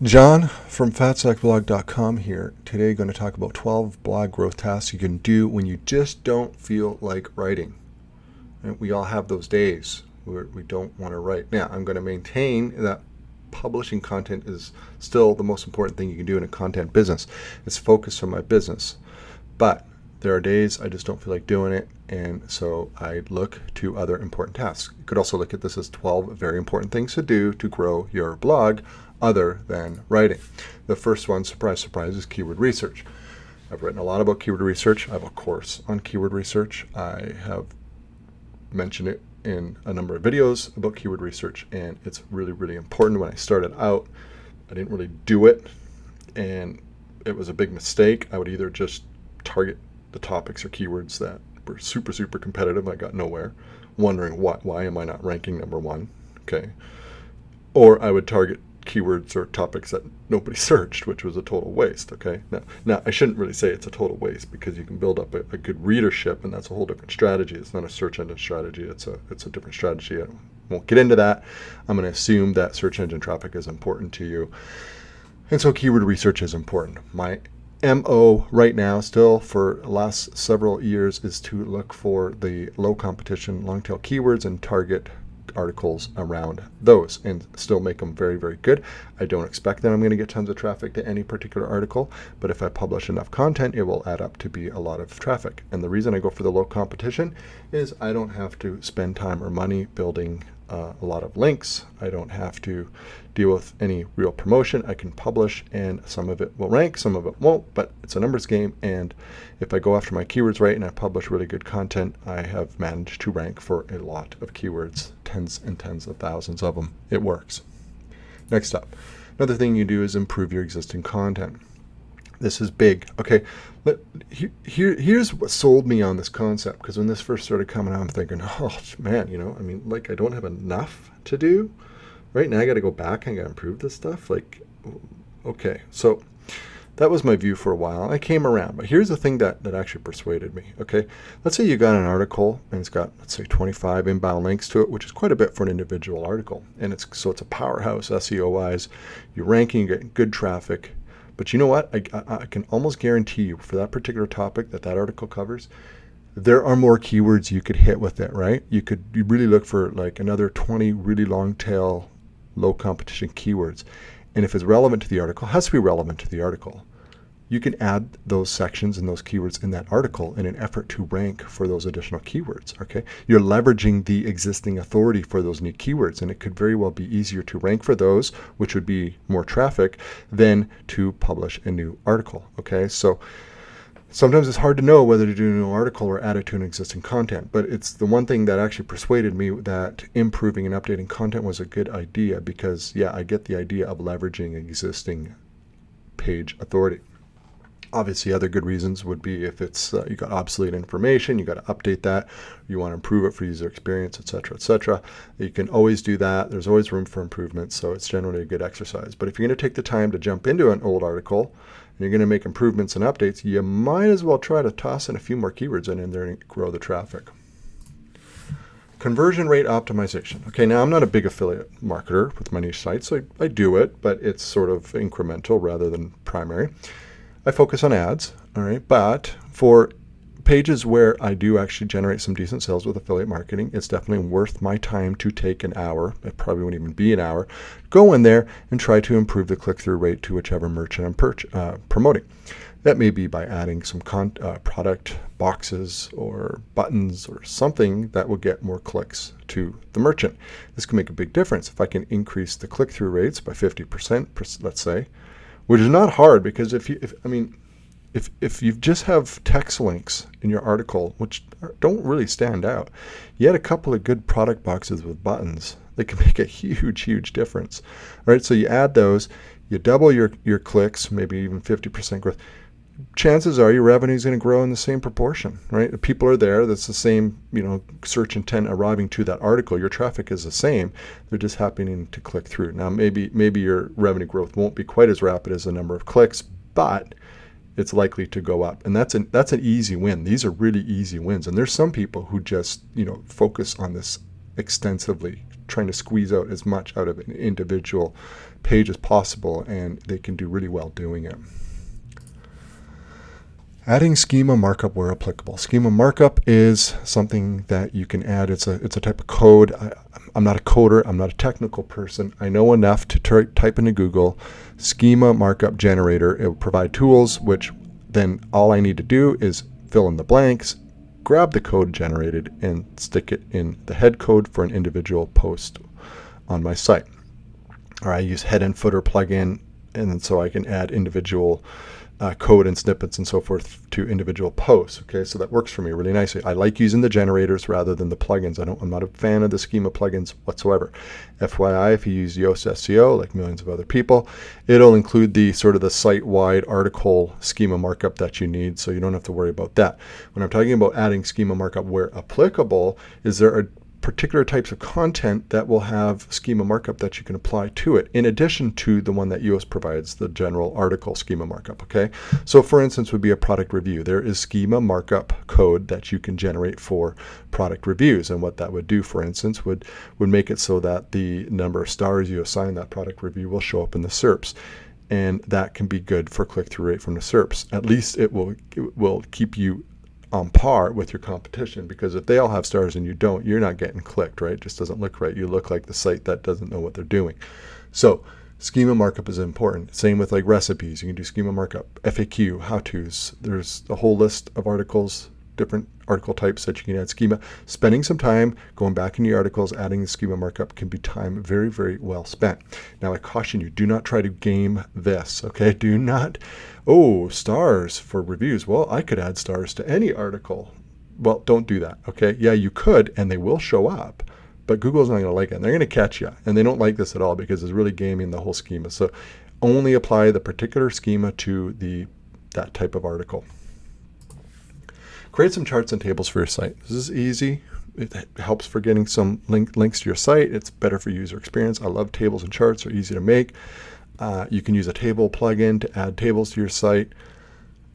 John from fatsackblog.com here. Today going to talk about 12 blog growth tasks you can do when you just don't feel like writing. And we all have those days where we don't want to write. Now, I'm going to maintain that publishing content is still the most important thing you can do in a content business. It's focused on my business. But there are days I just don't feel like doing it, and so I look to other important tasks. You could also look at this as 12 very important things to do to grow your blog other than writing. The first one, surprise, surprise, is keyword research. I've written a lot about keyword research. I have a course on keyword research. I have mentioned it in a number of videos about keyword research, and it's really, really important. When I started out, I didn't really do it, and it was a big mistake. I would either just target the topics or keywords that were super, super competitive. I got nowhere, wondering why am I not ranking number one, okay? Or I would target keywords or topics that nobody searched, which was a total waste, okay? Now I shouldn't really say it's a total waste, because you can build up a good readership, and that's a whole different strategy. It's not a search engine strategy. It's a different strategy. I won't get into that. I'm going to assume that search engine traffic is important to you, and so keyword research is important. My MO right now, still for the last several years, is to look for the low competition long tail keywords and target articles around those, and still make them very, very good. I don't expect that I'm going to get tons of traffic to any particular article, but if I publish enough content, it will add up to be a lot of traffic. And the reason I go for the low competition is I don't have to spend time or money building a lot of links. I don't have to deal with any real promotion. I can publish, and some of it will rank, some of it won't, but it's a numbers game. And if I go after my keywords right and I publish really good content, I have managed to rank for a lot of keywords, tens and tens of thousands of them. It works. Next up, another thing you do is improve your existing content. This is big. Okay, here's what sold me on this concept, because when this first started coming out, I'm thinking, oh man, I don't have enough to do. Right now I got to go back and I got to improve this stuff. Okay, so that was my view for a while. I came around, but here's the thing that actually persuaded me. Okay, let's say you got an article and it's got, let's say, 25 inbound links to it, which is quite a bit for an individual article, and it's a powerhouse SEO-wise. You're ranking, you're getting good traffic. But you know what? I can almost guarantee you, for that particular topic that article covers, there are more keywords you could hit with it, right? You really look for like another 20 really long tail, low competition keywords. And if it's relevant to the article, it has to be relevant to the article. You can add those sections and those keywords in that article in an effort to rank for those additional keywords, okay? You're leveraging the existing authority for those new keywords, and it could very well be easier to rank for those, which would be more traffic, than to publish a new article, okay? So sometimes it's hard to know whether to do a new article or add it to an existing content, but it's the one thing that actually persuaded me that improving and updating content was a good idea, because, yeah, I get the idea of leveraging existing page authority. Obviously, other good reasons would be if it's you got obsolete information, you got to update that, you want to improve it for user experience, etc., etc. You can always do that. There's always room for improvement, so it's generally a good exercise. But if you're going to take the time to jump into an old article and you're going to make improvements and updates, you might as well try to toss in a few more keywords in there and grow the traffic. Conversion rate optimization. Okay, now I'm not a big affiliate marketer with my niche sites, so I do it, but it's sort of incremental rather than primary. I focus on ads, all right, but for pages where I do actually generate some decent sales with affiliate marketing, it's definitely worth my time to take an hour, it probably wouldn't even be an hour, go in there and try to improve the click-through rate to whichever merchant I'm promoting. That may be by adding some product boxes or buttons or something that will get more clicks to the merchant. This can make a big difference. If I can increase the click-through rates by 50%, let's say, which is not hard, because if you just have text links in your article, which don't really stand out, you add a couple of good product boxes with buttons, they can make a huge, huge difference. All right, so you add those, you double your clicks, maybe even 50% growth. Chances are your revenue is going to grow in the same proportion, right? If people are there, that's the same, search intent arriving to that article. Your traffic is the same. They're just happening to click through. Now, maybe your revenue growth won't be quite as rapid as the number of clicks, but it's likely to go up. And that's an easy win. These are really easy wins. And there's some people who just, focus on this extensively, trying to squeeze out as much out of an individual page as possible, and they can do really well doing it. Adding schema markup where applicable. Schema markup is something that you can add. It's a type of code. I'm not a coder. I'm not a technical person. I know enough to type into Google schema markup generator. It will provide tools, which then all I need to do is fill in the blanks, grab the code generated, and stick it in the head code for an individual post on my site. Or I use head and footer plugin, and then so I can add individual code and snippets and so forth to individual posts. Okay, so that works for me really nicely. I like using the generators rather than the plugins. I'm not a fan of the schema plugins whatsoever. FYI, if you use Yoast SEO, like millions of other people, it'll include the sort of the site-wide article schema markup that you need, so you don't have to worry about that. When I'm talking about adding schema markup where applicable, is there are particular types of content that will have schema markup that you can apply to it, in addition to the one that Yoast provides, the general article schema markup. Okay, so for instance would be a product review. There is schema markup code that you can generate for product reviews, and what that would do, for instance, would make it so that the number of stars you assign that product review will show up in the SERPs. And that can be good for click-through rate from the SERPs. At least it will keep you on par with your competition, because if they all have stars and you don't, you're not getting clicked, right? It just doesn't look right. You look like the site that doesn't know what they're doing. So schema markup is important. Same with like recipes. You can do schema markup, FAQ, how-tos. There's a whole list of articles, different article types that you can add schema. Spending some time going back into your articles, adding the schema markup can be time very, very well spent. Now I caution you, do not try to game this, okay? Do not, stars for reviews. Well, I could add stars to any article. Well, don't do that, okay? Yeah, you could, and they will show up, but Google's not going to like it. And they're going to catch you, and they don't like this at all because it's really gaming the whole schema. So only apply the particular schema to that type of article. Create some charts and tables for your site. This is easy. It helps for getting some links to your site. It's better for user experience. I love tables and charts. They're easy to make. You can use a table plugin to add tables to your site,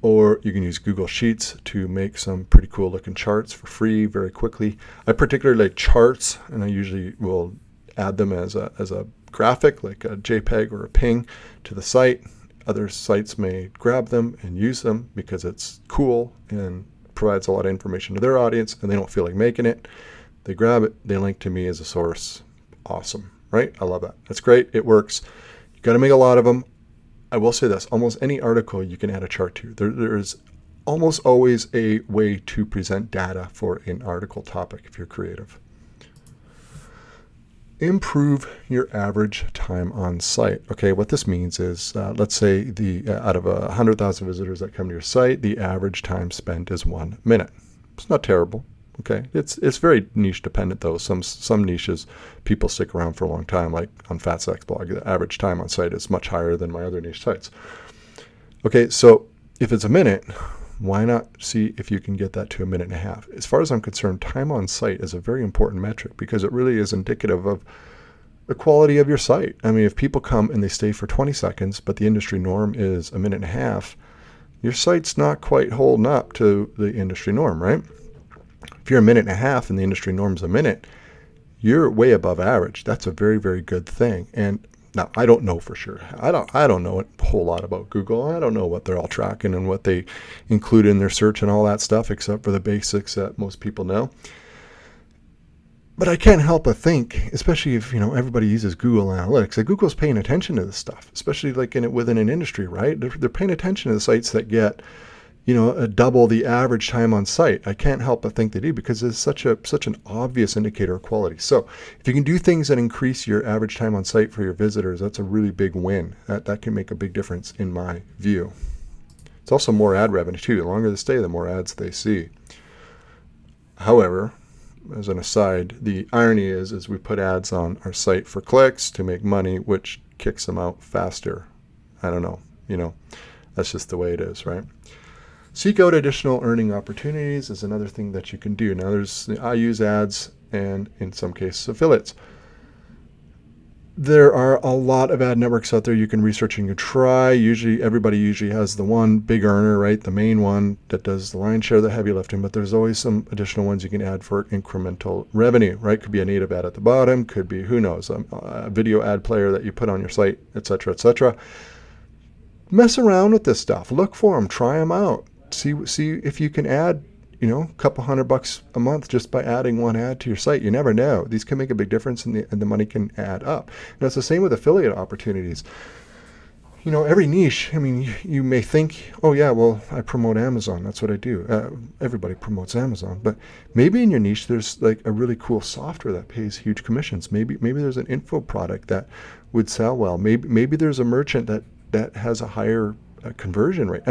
or you can use Google Sheets to make some pretty cool looking charts for free very quickly. I particularly like charts, and I usually will add them as a graphic, like a JPEG or a PNG to the site. Other sites may grab them and use them because it's cool and provides a lot of information to their audience, and they don't feel like making it. They grab it, they link to me as a source. Awesome, right? I love that. That's great. It works. You got to make a lot of them. I will say this, almost any article you can add a chart to. There is almost always a way to present data for an article topic if you're creative. Improve your average time on site. Okay, what this means is, let's say out of 100,000 visitors that come to your site, the average time spent is 1 minute. It's not terrible. Okay, it's very niche dependent though. Some niches people stick around for a long time, like on Fatsack's blog. The average time on site is much higher than my other niche sites. Okay, so if it's a minute, why not see if you can get that to 1.5 minutes? As far as I'm concerned, time on site is a very important metric because it really is indicative of the quality of your site. I mean, if people come and they stay for 20 seconds, but the industry norm is 1.5 minutes, your site's not quite holding up to the industry norm, right? If you're 1.5 minutes and the industry norm's 1 minute, you're way above average. That's a very, very good thing. And now, I don't know for sure. I don't know a whole lot about Google. I don't know what they're all tracking and what they include in their search and all that stuff, except for the basics that most people know. But I can't help but think, especially if everybody uses Google Analytics, that Google's paying attention to this stuff, especially like within an industry, right? They're paying attention to the sites that get double the average time on site. I can't help but think they do because it's such an obvious indicator of quality. So if you can do things that increase your average time on site for your visitors, that's a really big win. That can make a big difference in my view. It's also more ad revenue too. The longer they stay, the more ads they see. However, as an aside, the irony is we put ads on our site for clicks to make money, which kicks them out faster. I don't know. That's just the way it is, right? Seek out additional earning opportunities is another thing that you can do. Now I use ads and in some cases affiliates. There are a lot of ad networks out there you can research and you can try. Everybody usually has the one big earner, right? The main one that does the lion's share of the heavy lifting, but there's always some additional ones you can add for incremental revenue, right? Could be a native ad at the bottom, could be, who knows, a video ad player that you put on your site, etc., etc. Mess around with this stuff. Look for them, try them out. See if you can add, a couple $100 a month just by adding one ad to your site. You never know. These can make a big difference, and the money can add up. And it's the same with affiliate opportunities. Every niche, you may think, oh yeah, well, I promote Amazon. That's what I do. Everybody promotes Amazon. But maybe in your niche, there's like a really cool software that pays huge commissions. Maybe there's an info product that would sell well. Maybe there's a merchant that has a higher conversion rate.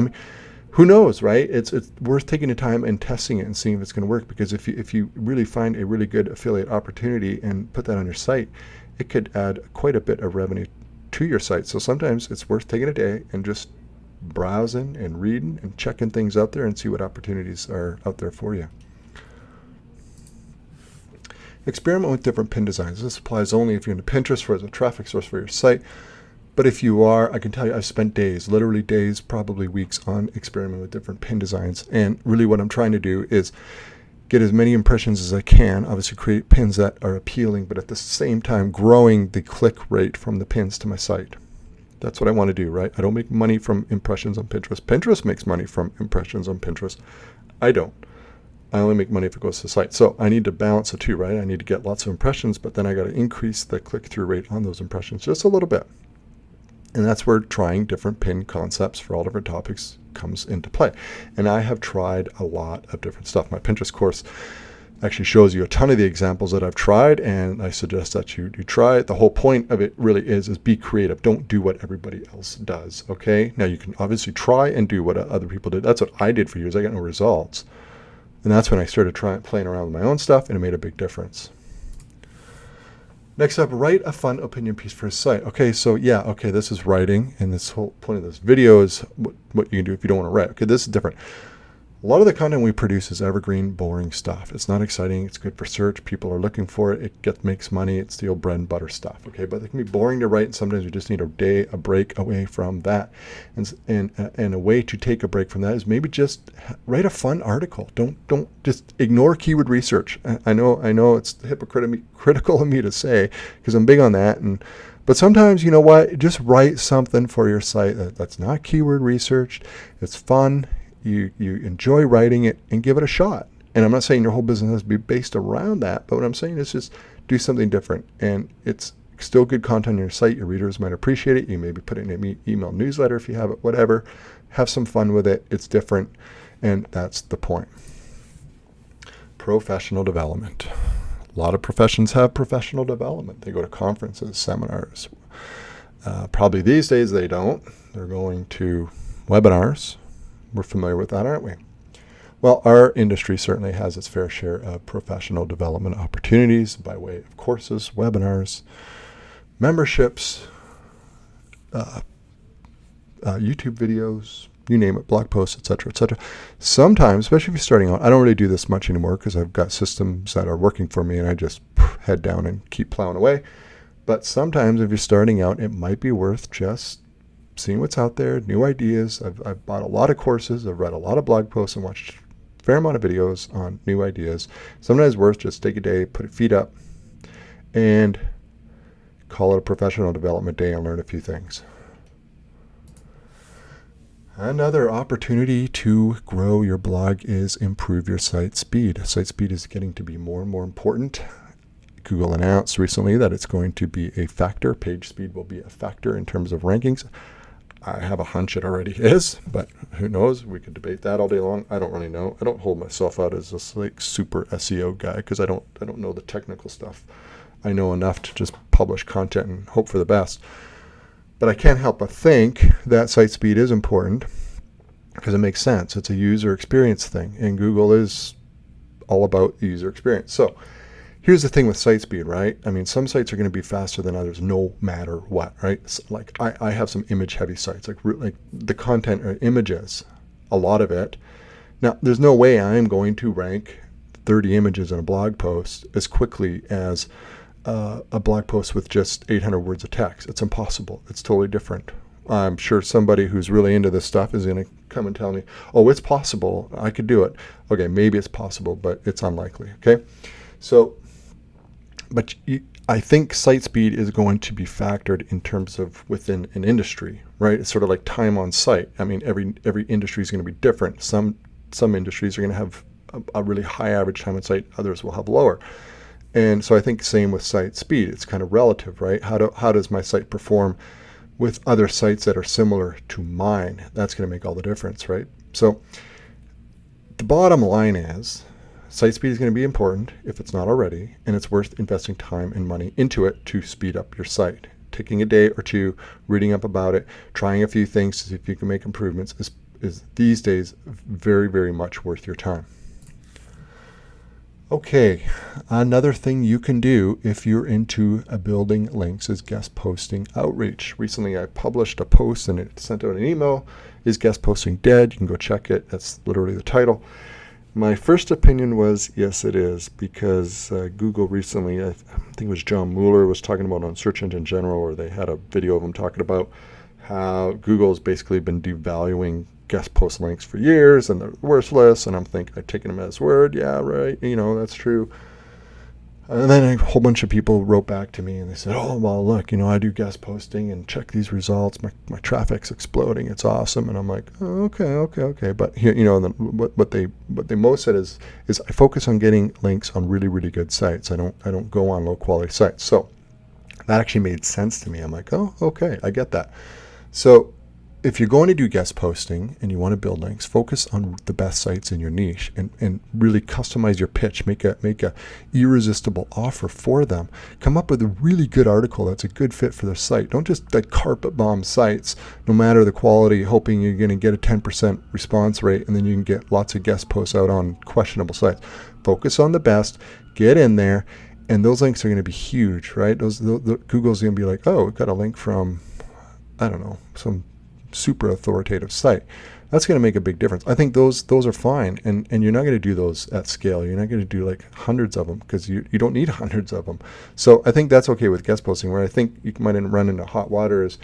Who knows, right? It's worth taking the time and testing it and seeing if it's going to work, because if you really find a really good affiliate opportunity and put that on your site, it could add quite a bit of revenue to your site. So sometimes it's worth taking a day and just browsing and reading and checking things out there and see what opportunities are out there for you. Experiment with different pin designs. This applies only if you're into Pinterest as a traffic source for your site. But if you are, I can tell you I've spent days, literally days, probably weeks on experimenting with different pin designs. And really what I'm trying to do is get as many impressions as I can, obviously create pins that are appealing, but at the same time growing the click rate from the pins to my site. That's what I want to do, right? I don't make money from impressions on Pinterest. Pinterest makes money from impressions on Pinterest. I don't. I only make money if it goes to the site. So I need to balance the two, right? I need to get lots of impressions, but then I got to increase the click-through rate on those impressions just a little bit. And that's where trying different pin concepts for all different topics comes into play. And I have tried a lot of different stuff. My Pinterest course actually shows you a ton of the examples that I've tried, and I suggest that you try it. The whole point of it really is be creative. Don't do what everybody else does, okay? Now, you can obviously try and do what other people did. That's what I did for years. I got no results. And that's when I started playing around with my own stuff, and it made a big difference. Next up, write a fun opinion piece for a site. Okay, so this is writing, and this whole point of this video is what you can do if you don't want to write. Okay, this is different. A lot of the content we produce is evergreen, boring stuff. It's not exciting. It's good for search. People are looking for it. It makes money. It's the old bread and butter stuff. Okay, but it can be boring to write, and sometimes you just need a break away from that. And a way to take a break from that is maybe just write a fun article. Don't just ignore keyword research. I know it's hypocritical of me to say, because I'm big on that. But sometimes, you know what? Just write something for your site that's not keyword researched. It's fun. You enjoy writing it, and give it a shot. And I'm not saying your whole business has to be based around that, but what I'm saying is just do something different. And it's still good content on your site. Your readers might appreciate it. You maybe put it in an email newsletter if you have it, whatever. Have some fun with it. It's different, and that's the point. Professional development. A lot of professions have professional development. They go to conferences, seminars. Probably these days they don't. They're going to webinars. We're familiar with that, aren't we? Well, our industry certainly has its fair share of professional development opportunities by way of courses, webinars, memberships, YouTube videos, you name it, blog posts, etc., etc. Sometimes, especially if you're starting out, I don't really do this much anymore because I've got systems that are working for me and I just head down and keep plowing away. But sometimes if you're starting out, it might be worth just seeing what's out there, new ideas. I've bought a lot of courses, I've read a lot of blog posts, and watched a fair amount of videos on new ideas. Sometimes worth just take a day, put your feet up, and call it a professional development day and learn a few things. Another opportunity to grow your blog is improve your site speed. Site speed is getting to be more and more important. Google announced recently that it's going to be a factor. Page speed will be a factor in terms of rankings. I have a hunch it already is, but who knows? We could debate that all day long. I don't really know. I don't hold myself out as this super SEO guy because I don't know the technical stuff. I know enough to just publish content and hope for the best. But I can't help but think that site speed is important because it makes sense. It's a user experience thing, and Google is all about the user experience. So here's the thing with site speed, right? Some sites are going to be faster than others no matter what, right? Like I have some image-heavy sites, like the content are images, a lot of it. Now, there's no way I'm going to rank 30 images in a blog post as quickly as a blog post with just 800 words of text. It's impossible. It's totally different. I'm sure somebody who's really into this stuff is going to come and tell me, oh, it's possible. I could do it. Okay, maybe it's possible, but it's unlikely. Okay, so, but I think site speed is going to be factored in terms of within an industry, right? It's sort of like time on site. I mean, every industry is going to be different. Some industries are going to have a really high average time on site. Others will have lower. And so I think same with site speed. It's kind of relative, right? How does my site perform with other sites that are similar to mine? That's going to make all the difference, right? So the bottom line is site speed is going to be important if it's not already, and it's worth investing time and money into it to speed up your site. Taking a day or two, reading up about it, trying a few things to see if you can make improvements is these days very, very much worth your time. Okay, another thing you can do if you're into building links is guest posting outreach. Recently I published a post and it sent out an email. Is guest posting dead? You can go check it. That's literally the title. My first opinion was yes, it is, because Google recently, I think it was John Mueller, was talking about on Search Engine General, or they had a video of him talking about how Google's basically been devaluing guest post links for years and they're worthless. And I'm thinking, I've taken him at his word. Yeah, right. That's true. And then a whole bunch of people wrote back to me and they said, oh, well, look, I do guest posting and check these results. My traffic's exploding. It's awesome. And I'm like, oh, okay. But here, what they most said is I focus on getting links on really, really good sites. I don't go on low quality sites. So that actually made sense to me. I'm like, oh, okay, I get that. So if you're going to do guest posting and you want to build links, focus on the best sites in your niche and really customize your pitch. Make a irresistible offer for them. Come up with a really good article that's a good fit for their site. Don't just carpet bomb sites, no matter the quality, hoping you're going to get a 10% response rate and then you can get lots of guest posts out on questionable sites. Focus on the best, get in there, and those links are going to be huge, right? Google's going to be like, oh, we've got a link from, I don't know, some super authoritative site. That's going to make a big difference. I think those are fine, and you're not going to do those at scale. You're not going to do like hundreds of them because you don't need hundreds of them. So I think that's okay with guest posting. Where I think you might run into hot water is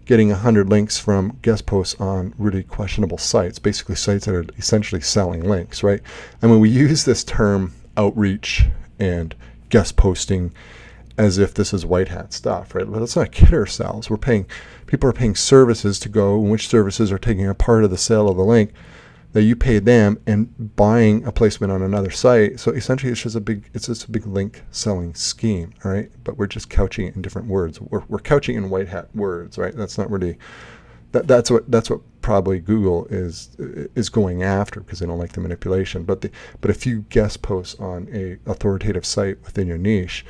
getting 100 links from guest posts on really questionable sites, basically sites that are essentially selling links, right? And when we use this term outreach and guest posting as if this is white hat stuff, right? But let's not kid ourselves. People are paying services to go, and which services are taking a part of the sale of the link that you pay them and buying a placement on another site. So essentially it's just a big link selling scheme, all right? But we're just couching it in different words. We're couching in white hat words, right? That's not really, that's what probably Google is going after because they don't like the manipulation. But if you guest post on a authoritative site within your niche,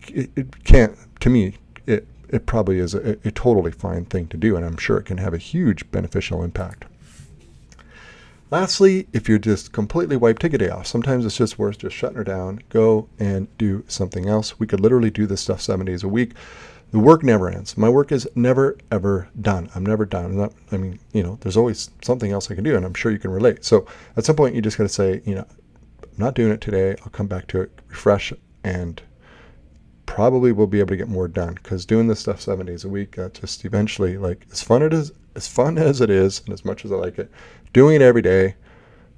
it can't, to me, it probably is a totally fine thing to do, and I'm sure it can have a huge beneficial impact. Lastly, if you're just completely wiped, take a day off. Sometimes it's just worth just shutting her down, go and do something else. We could literally do this stuff 7 days a week. The work never ends. My work is never, ever done. I'm never done. There's always something else I can do, and I'm sure you can relate. So at some point, you just got to say, I'm not doing it today. I'll come back to it, refresh, and probably we'll be able to get more done, because doing this stuff 7 days a week, just eventually, like, as fun as it is, and as much as I like it, doing it every day,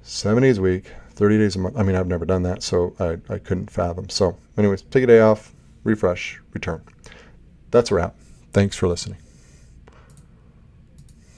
7 days a week, 30 days a month. I mean, I've never done that, so I couldn't fathom. So anyways, take a day off, refresh, return. That's a wrap. Thanks for listening.